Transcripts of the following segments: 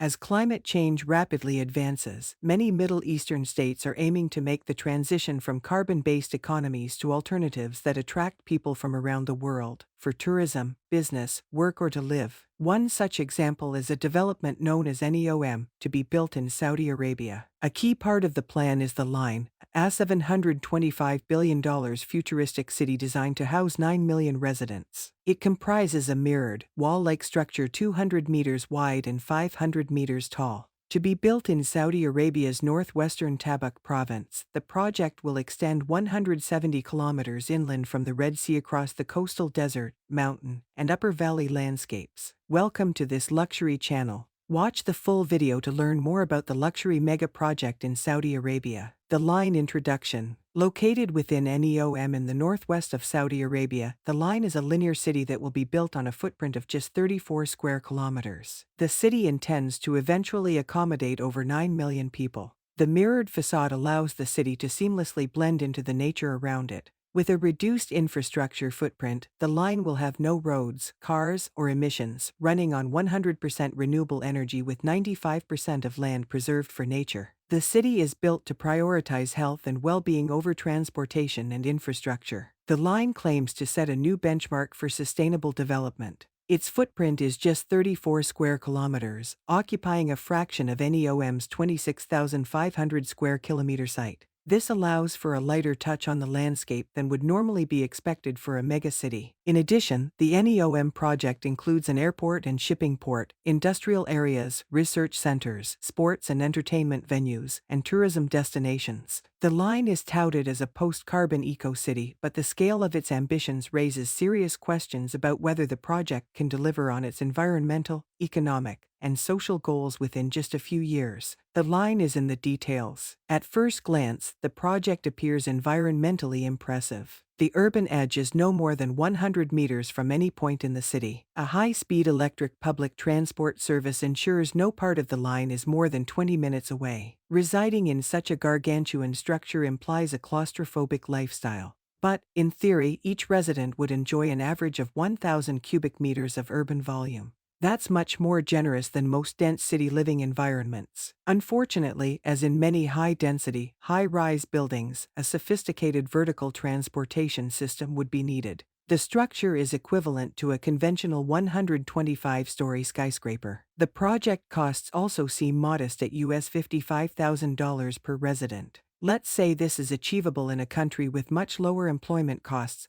As climate change rapidly advances, many Middle Eastern states are aiming to make the transition from carbon-based economies to alternatives that attract people from around the world, for tourism, business, work or to live. One such example is a development known as Neom, to be built in Saudi Arabia. A key part of the plan is the Line, a $725 billion futuristic city designed to house 9 million residents. It comprises a mirrored, wall-like structure 200 meters wide and 500 meters tall. To be built in Saudi Arabia's northwestern Tabuk province, the project will extend 170 kilometers inland from the Red Sea across the coastal desert, mountain, and upper valley landscapes. Welcome to this luxury channel. Watch the full video to learn more about the luxury mega project in Saudi Arabia. The Line introduction. Located within Neom in the northwest of Saudi Arabia, the Line is a linear city that will be built on a footprint of just 34 square kilometers. The city intends to eventually accommodate over 9 million people. The mirrored facade allows the city to seamlessly blend into the nature around it. With a reduced infrastructure footprint, the Line will have no roads, cars, or emissions, running on 100% renewable energy with 95% of land preserved for nature. The city is built to prioritize health and well-being over transportation and infrastructure. The Line claims to set a new benchmark for sustainable development. Its footprint is just 34 square kilometers, occupying a fraction of Neom's 26,500 square kilometer site. This allows for a lighter touch on the landscape than would normally be expected for a megacity. In addition, the Neom project includes an airport and shipping port, industrial areas, research centers, sports and entertainment venues, and tourism destinations. The Line is touted as a post-carbon eco-city, but the scale of its ambitions raises serious questions about whether the project can deliver on its environmental, economic, and social goals within just a few years. The Line is in the details. At first glance, the project appears environmentally impressive. The urban edge is no more than 100 meters from any point in the city. A high-speed electric public transport service ensures no part of the Line is more than 20 minutes away. Residing in such a gargantuan structure implies a claustrophobic lifestyle. But, in theory, each resident would enjoy an average of 1,000 cubic meters of urban volume. That's much more generous than most dense city living environments. Unfortunately, as in many high-density, high-rise buildings, a sophisticated vertical transportation system would be needed. The structure is equivalent to a conventional 125-story skyscraper. The project costs also seem modest at US $55,000 per resident. Let's say this is achievable in a country with much lower employment costs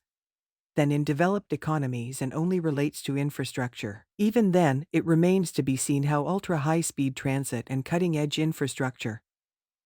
than in developed economies and only relates to infrastructure. Even then, it remains to be seen how ultra-high-speed transit and cutting-edge infrastructure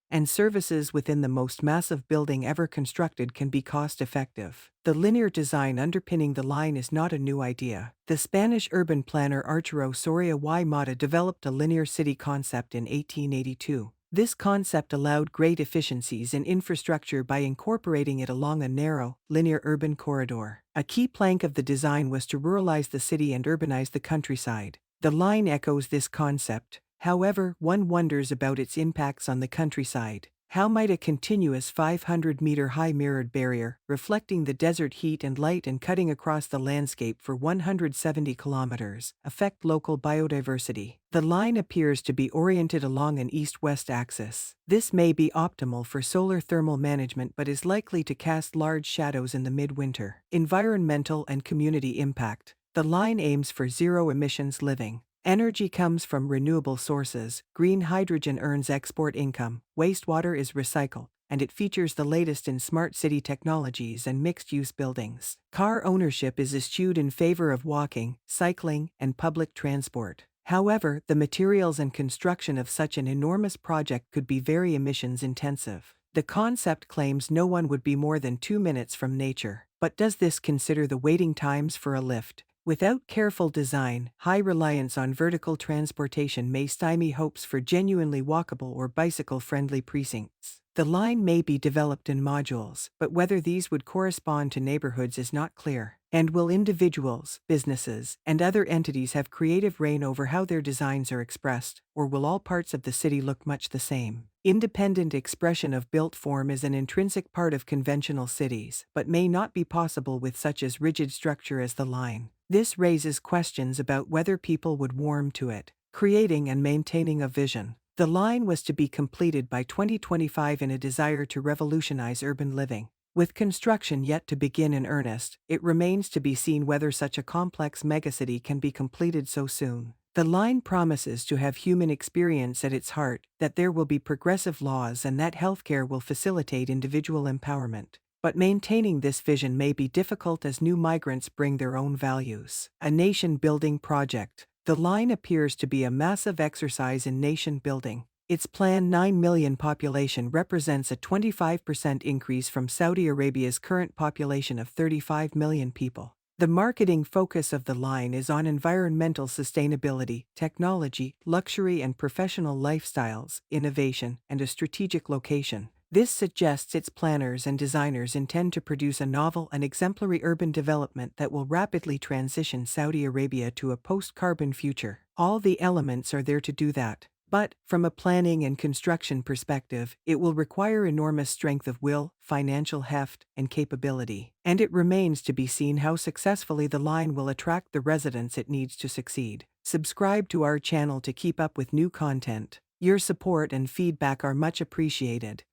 and services within the most massive building ever constructed can be cost-effective. The linear design underpinning the Line is not a new idea. The Spanish urban planner Arturo Soria y Mata developed a linear city concept in 1882. This concept allowed great efficiencies in infrastructure by incorporating it along a narrow, linear urban corridor. A key plank of the design was to ruralize the city and urbanize the countryside. The Line echoes this concept. However, one wonders about its impacts on the countryside. How might a continuous 500-meter-high mirrored barrier, reflecting the desert heat and light and cutting across the landscape for 170 kilometers, affect local biodiversity? The Line appears to be oriented along an east-west axis. This may be optimal for solar thermal management but is likely to cast large shadows in the midwinter. Environmental and community impact. The Line aims for zero-emissions living. Energy comes from renewable sources, green hydrogen earns export income, wastewater is recycled, and it features the latest in smart city technologies and mixed-use buildings. Car ownership is eschewed in favor of walking, cycling, and public transport. However, the materials and construction of such an enormous project could be very emissions-intensive. The concept claims no one would be more than 2 minutes from nature. But does this consider the waiting times for a lift? Without careful design, high reliance on vertical transportation may stymie hopes for genuinely walkable or bicycle-friendly precincts. The Line may be developed in modules, but whether these would correspond to neighborhoods is not clear. And will individuals, businesses, and other entities have creative reign over how their designs are expressed, or will all parts of the city look much the same? Independent expression of built form is an intrinsic part of conventional cities, but may not be possible with such as rigid structure as the Line. This raises questions about whether people would warm to it. Creating and maintaining a vision. The line was to be completed by 2025 in a desire to revolutionize urban living. With construction yet to begin in earnest, it remains to be seen whether such a complex megacity can be completed so soon. The line promises to have human experience at its heart, that there will be progressive laws and that healthcare will facilitate individual empowerment. But maintaining this vision may be difficult as new migrants bring their own values. A nation-building project. The line appears to be a massive exercise in nation building. Its planned 9 million population represents a 25% increase from Saudi Arabia's current population of 35 million people. The marketing focus of the line is on environmental sustainability, technology, luxury and professional lifestyles, innovation, and a strategic location. This suggests its planners and designers intend to produce a novel and exemplary urban development that will rapidly transition Saudi Arabia to a post-carbon future. All the elements are there to do that. But, from a planning and construction perspective, it will require enormous strength of will, financial heft, and capability. And it remains to be seen how successfully the line will attract the residents it needs to succeed. Subscribe to our channel to keep up with new content. Your support and feedback are much appreciated.